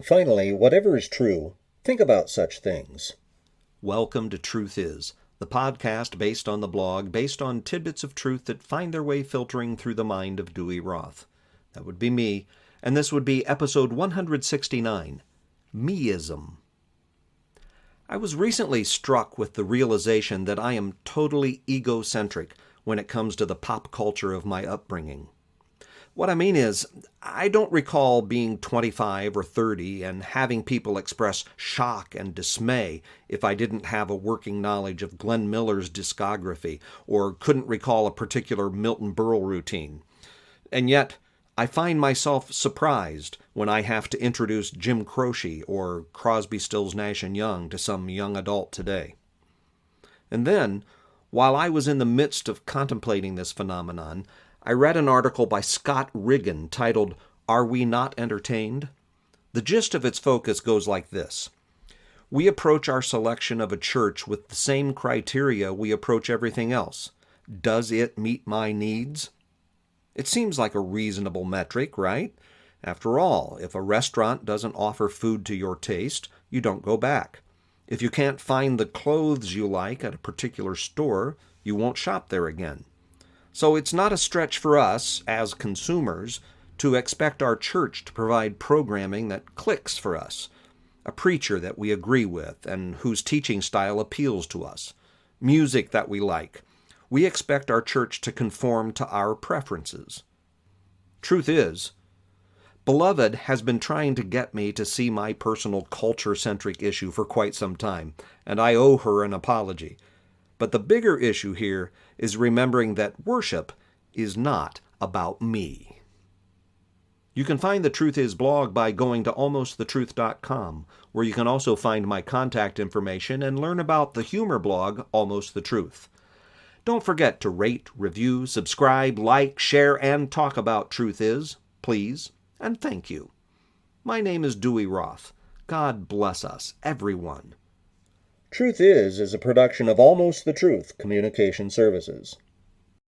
Finally, whatever is true, think about such things. Welcome to Truth Is, the podcast based on the blog, based on tidbits of truth that find their way filtering through the mind of Dewey Roth. That would be me, and this would be episode 169, Meism. I was recently struck with the realization that I am totally egocentric when it comes to the pop culture of my upbringing. What I mean is, I don't recall being 25 or 30 and having people express shock and dismay if I didn't have a working knowledge of Glenn Miller's discography or couldn't recall a particular Milton Berle routine. And yet, I find myself surprised when I have to introduce Jim Croce or Crosby, Stills, Nash and Young to some young adult today. And then, while I was in the midst of contemplating this phenomenon, I read an article by Scott Riggin titled, "Are We Not Entertained?" The gist of its focus goes like this. We approach our selection of a church with the same criteria we approach everything else. Does it meet my needs? It seems like a reasonable metric, right? After all, if a restaurant doesn't offer food to your taste, you don't go back. If you can't find the clothes you like at a particular store, you won't shop there again. So it's not a stretch for us, as consumers, to expect our church to provide programming that clicks for us, a preacher that we agree with and whose teaching style appeals to us, music that we like. We expect our church to conform to our preferences. Truth is, Beloved has been trying to get me to see my personal culture-centric issue for quite some time, and I owe her an apology. But the bigger issue here is remembering that worship is not about me. You can find the Truth Is blog by going to almostthetruth.com, where you can also find my contact information and learn about the humor blog, Almost the Truth. Don't forget to rate, review, subscribe, like, share, and talk about Truth Is, please, and thank you. My name is Dewey Roth. God bless us, everyone. Truth is a production of Almost the Truth Communication Services.